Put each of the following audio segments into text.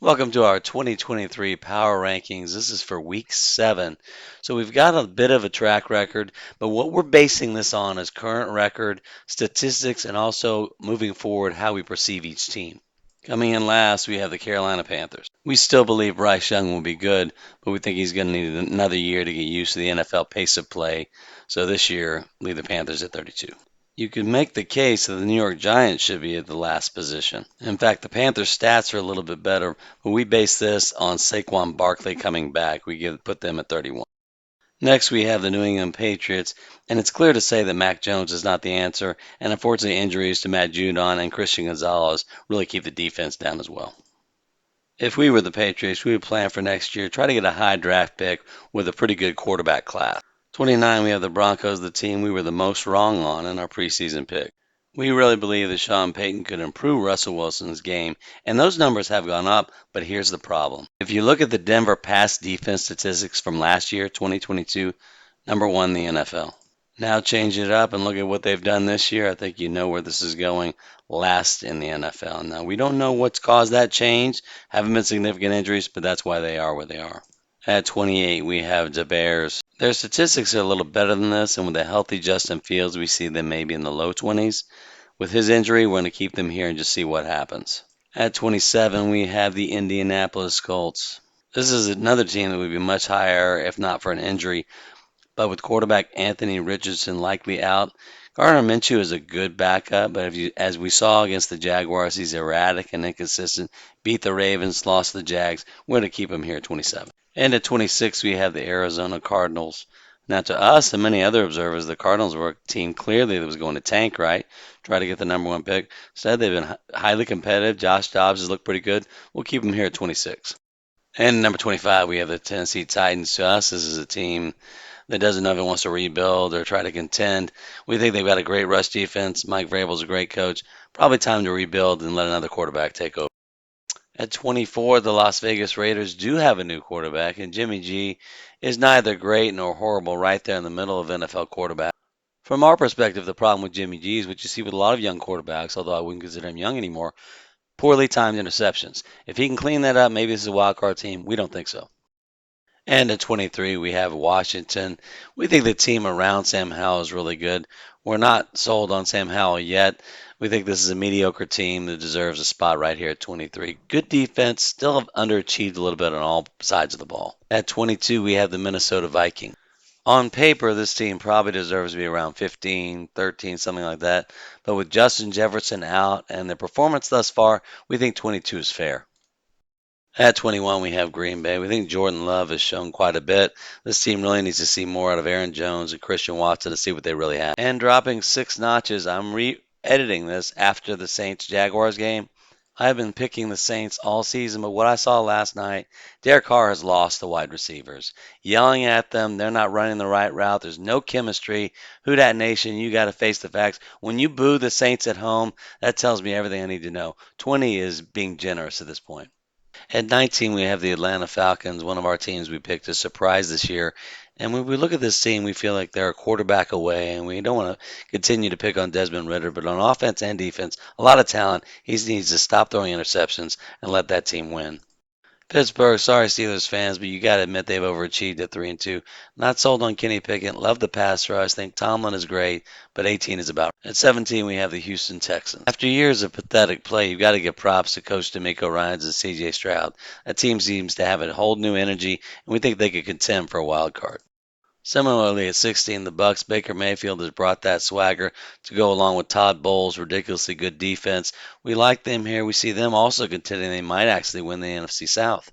Welcome to our 2023 Power Rankings. This is for week 7. So we've got a bit of a track record, but what we're basing this on is current record, statistics, and also moving forward how we perceive each team. Coming in last, we have the Carolina Panthers. We still believe Bryce Young will be good, but we think he's going to need another year to get used to the NFL pace of play. So this year, leave the Panthers at 32. You could make the case that the New York Giants should be at the last position. In fact, the Panthers' stats are a little bit better, but we base this on Saquon Barkley coming back. Put them at 31. Next, we have the New England Patriots, and it's clear to say that Mac Jones is not the answer, and unfortunately, injuries to Matt Judon and Christian Gonzalez really keep the defense down as well. If we were the Patriots, we would plan for next year, try to get a high draft pick with a pretty good quarterback class. 29, we have the Broncos, the team we were the most wrong on in our preseason pick. We really believe that Sean Payton could improve Russell Wilson's game, and those numbers have gone up, but here's the problem. If you look at the Denver pass defense statistics from last year, 2022, number 1 in the NFL. Now change it up and look at what they've done this year. I think you know where this is going. Last in the NFL. Now, we don't know what's caused that change. Haven't been significant injuries, but that's why they are where they are. At 28, we have the Bears. Their statistics are a little better than this, and with a healthy Justin Fields, we see them maybe in the low 20s. With his injury, we're going to keep them here and just see what happens. At 27, we have the Indianapolis Colts. This is another team that would be much higher if not for an injury, but with quarterback Anthony Richardson likely out, Gardner Minshew is a good backup, but as we saw against the Jaguars, he's erratic and inconsistent. Beat the Ravens, lost the Jags. We're going to keep him here at 27. And at 26, we have the Arizona Cardinals. Now, to us and many other observers, the Cardinals were a team clearly that was going to tank, right? Try to get the number 1 pick. Instead, they've been highly competitive. Josh Dobbs has looked pretty good. We'll keep him here at 26. And number 25, we have the Tennessee Titans. To us, this is a team that doesn't know if it wants to rebuild or try to contend. We think they've got a great rush defense. Mike Vrabel's a great coach. Probably time to rebuild and let another quarterback take over. At 24, the Las Vegas Raiders do have a new quarterback, and Jimmy G is neither great nor horrible, right there in the middle of NFL quarterback. From our perspective, the problem with Jimmy G is what you see with a lot of young quarterbacks, although I wouldn't consider him young anymore, poorly timed interceptions. If he can clean that up, maybe this is a wild card team. We don't think so. And at 23, we have Washington. We think the team around Sam Howell is really good. We're not sold on Sam Howell yet. We think this is a mediocre team that deserves a spot right here at 23. Good defense, still have underachieved a little bit on all sides of the ball. At 22, we have the Minnesota Vikings. On paper, this team probably deserves to be around 15, 13, something like that. But with Justin Jefferson out and their performance thus far, we think 22 is fair. At 21, we have Green Bay. We think Jordan Love has shown quite a bit. This team really needs to see more out of Aaron Jones and Christian Watson to see what they really have. And dropping 6 notches, I'm re-editing this after the Saints-Jaguars game. I've been picking the Saints all season, but what I saw last night, Derek Carr has lost the wide receivers. Yelling at them, they're not running the right route. There's no chemistry. Who Dat Nation, you got to face the facts. When you boo the Saints at home, that tells me everything I need to know. 20 is being generous at this point. At 19, we have the Atlanta Falcons, one of our teams we picked as surprise this year. And when we look at this team, we feel like they're a quarterback away, and we don't want to continue to pick on Desmond Ridder, but on offense and defense, a lot of talent. He needs to stop throwing interceptions and let that team win. Pittsburgh, sorry Steelers fans, but you got to admit they've overachieved at 3-2. Not sold on Kenny Pickett. Love the pass rush. Think Tomlin is great, but 18 is about. At 17, we have the Houston Texans. After years of pathetic play, you've got to give props to Coach DeMeco Ryans and C.J. Stroud. That team seems to have a whole new energy, and we think they could contend for a wild card. Similarly, at 16, the Bucks, Baker Mayfield has brought that swagger to go along with Todd Bowles' ridiculously good defense. We like them here. We see them also contending they might actually win the NFC South.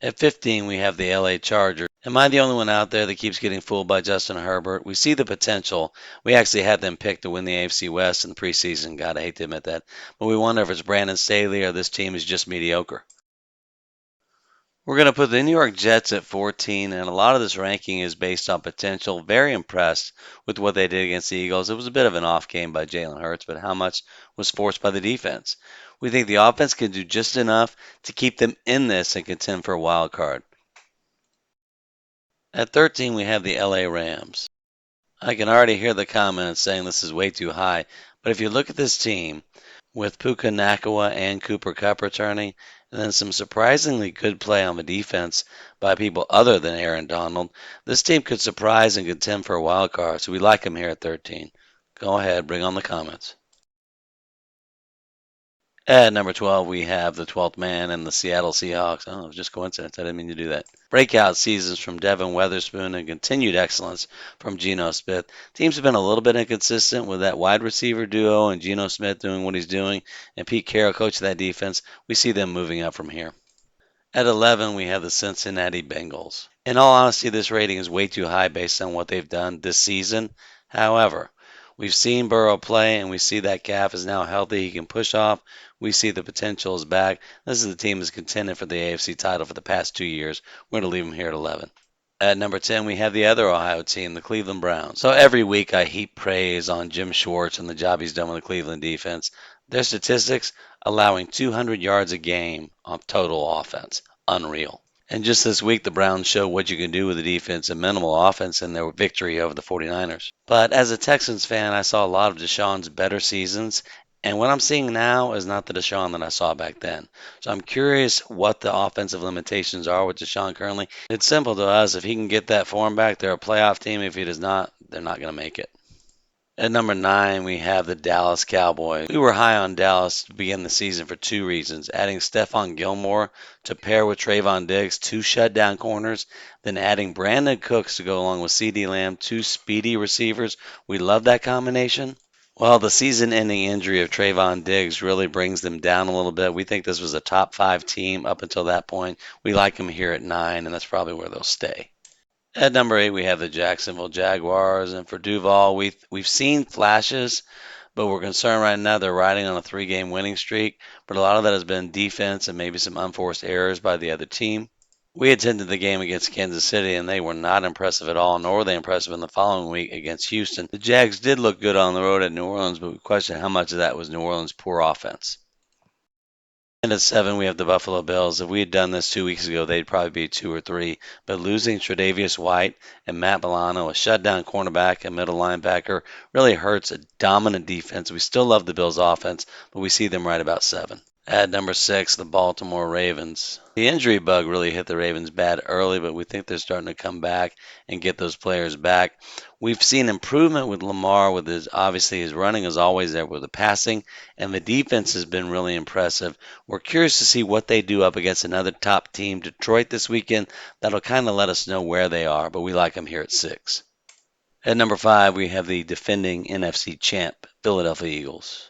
At 15, we have the LA Chargers. Am I the only one out there that keeps getting fooled by Justin Herbert? We see the potential. We actually had them picked to win the AFC West in the preseason. God, I hate to admit that. But we wonder if it's Brandon Staley or this team is just mediocre. We're going to put the New York Jets at 14, and a lot of this ranking is based on potential. Very impressed with what they did against the Eagles. It was a bit of an off game by Jalen Hurts, but how much was forced by the defense? We think the offense can do just enough to keep them in this and contend for a wild card. At 13, we have the LA Rams. I can already hear the comments saying this is way too high, but if you look at this team, with Puka Nakua and Cooper Kupp returning, and then some surprisingly good play on the defense by people other than Aaron Donald. This team could surprise and contend for a wild card, so we like them here at 13. Go ahead, bring on the comments. At number 12, we have the 12th man and the Seattle Seahawks. Oh, it was just coincidence. I didn't mean to do that. Breakout seasons from Devin Weatherspoon and continued excellence from Geno Smith. Teams have been a little bit inconsistent with that wide receiver duo and Geno Smith doing what he's doing and Pete Carroll coaching that defense. We see them moving up from here. At 11, we have the Cincinnati Bengals. In all honesty, this rating is way too high based on what they've done this season. However, we've seen Burrow play, and we see that calf is now healthy. He can push off. We see the potential is back. This is the team that's contended for the AFC title for the past 2 years. We're going to leave them here at 11. At number 10, we have the other Ohio team, the Cleveland Browns. So every week I heap praise on Jim Schwartz and the job he's done with the Cleveland defense. Their statistics allowing 200 yards a game on total offense. Unreal. And just this week, the Browns showed what you can do with the defense and minimal offense in their victory over the 49ers. But as a Texans fan, I saw a lot of Deshaun's better seasons. And what I'm seeing now is not the Deshaun that I saw back then. So I'm curious what the offensive limitations are with Deshaun currently. It's simple to us. If he can get that form back, they're a playoff team. If he does not, they're not going to make it. At number 9, we have the Dallas Cowboys. We were high on Dallas to begin the season for two reasons. Adding Stephon Gilmore to pair with Trayvon Diggs, two shutdown corners, then adding Brandon Cooks to go along with CeeDee Lamb, two speedy receivers. We love that combination. Well, the season-ending injury of Trayvon Diggs really brings them down a little bit. We think this was a top 5 team up until that point. We like them here at 9, and that's probably where they'll stay. At number 8, we have the Jacksonville Jaguars, and for Duval, we've seen flashes, but we're concerned right now they're riding on a 3-game winning streak. But a lot of that has been defense and maybe some unforced errors by the other team. We attended the game against Kansas City, and they were not impressive at all, nor were they impressive in the following week against Houston. The Jags did look good on the road at New Orleans, but we question how much of that was New Orleans' poor offense. And at 7, we have the Buffalo Bills. If we had done this 2 weeks ago, they'd probably be 2 or 3. But losing Tre'Davious White and Matt Milano, a shutdown cornerback and middle linebacker, really hurts a dominant defense. We still love the Bills' offense, but we see them right about 7. At number 6, the Baltimore Ravens. The injury bug really hit the Ravens bad early, but we think they're starting to come back and get those players back. We've seen improvement with Lamar with his running is always there with the passing, and the defense has been really impressive. We're curious to see what they do up against another top team, Detroit, this weekend. That'll kind of let us know where they are, but we like them here at 6. At number 5, we have the defending NFC champ, Philadelphia Eagles.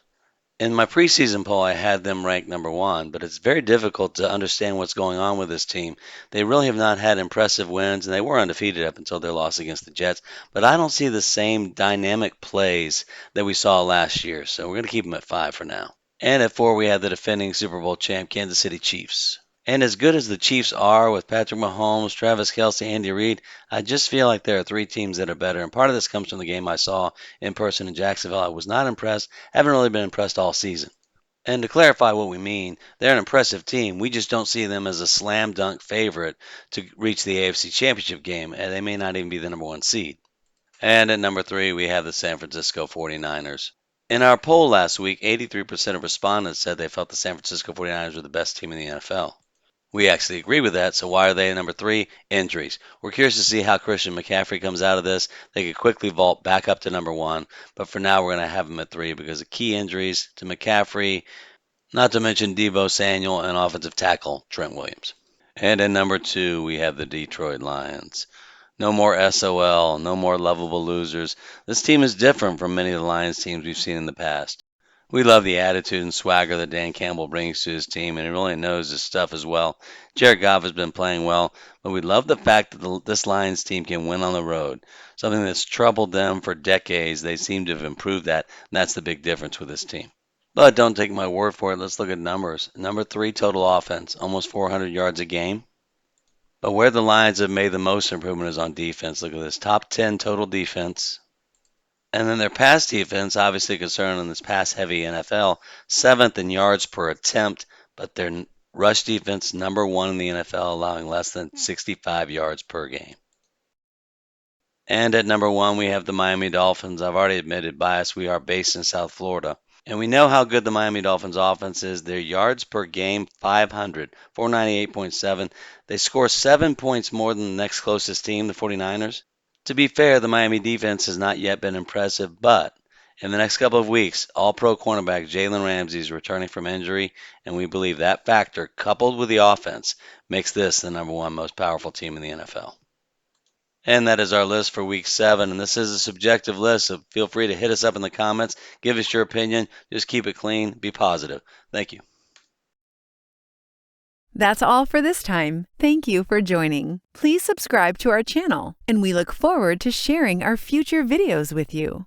In my preseason poll, I had them ranked number 1, but it's very difficult to understand what's going on with this team. They really have not had impressive wins, and they were undefeated up until their loss against the Jets. But I don't see the same dynamic plays that we saw last year, so we're going to keep them at 5 for now. And at 4, we have the defending Super Bowl champ, Kansas City Chiefs. And as good as the Chiefs are with Patrick Mahomes, Travis Kelce, Andy Reid, I just feel like there are 3 teams that are better. And part of this comes from the game I saw in person in Jacksonville. I was not impressed, haven't really been impressed all season. And to clarify what we mean, they're an impressive team. We just don't see them as a slam dunk favorite to reach the AFC Championship game, and they may not even be the number 1 seed. And at number 3, we have the San Francisco 49ers. In our poll last week, 83% of respondents said they felt the San Francisco 49ers were the best team in the NFL. We actually agree with that. So why are they at number 3? Injuries. We're curious to see how Christian McCaffrey comes out of this. They could quickly vault back up to number 1, but for now we're going to have them at 3 because of key injuries to McCaffrey, not to mention Deebo Samuel and offensive tackle Trent Williams. And at number 2, we have the Detroit Lions. No more SOL, no more lovable losers. This team is different from many of the Lions teams we've seen in the past. We love the attitude and swagger that Dan Campbell brings to his team, and he really knows his stuff as well. Jared Goff has been playing well, but we love the fact that this Lions team can win on the road, something that's troubled them for decades. They seem to have improved that, and that's the big difference with this team. But don't take my word for it. Let's look at numbers. Number 3 total offense, almost 400 yards a game. But where the Lions have made the most improvement is on defense. Look at this, top 10 total defense. And then their pass defense, obviously concerned in this pass-heavy NFL, 7th in yards per attempt, but their rush defense, number 1 in the NFL, allowing less than 65 yards per game. And at number 1, we have the Miami Dolphins. I've already admitted bias. We are based in South Florida. And we know how good the Miami Dolphins offense is. Their yards per game, 500, 498.7. They score 7 points more than the next closest team, the 49ers. To be fair, the Miami defense has not yet been impressive, but in the next couple of weeks, all pro cornerback Jalen Ramsey is returning from injury, and we believe that factor, coupled with the offense, makes this the number one most powerful team in the NFL. And that is our list for week 7. And this is a subjective list, so feel free to hit us up in the comments. Give us your opinion. Just keep it clean. Be positive. Thank you. That's all for this time. Thank you for joining. Please subscribe to our channel, and we look forward to sharing our future videos with you.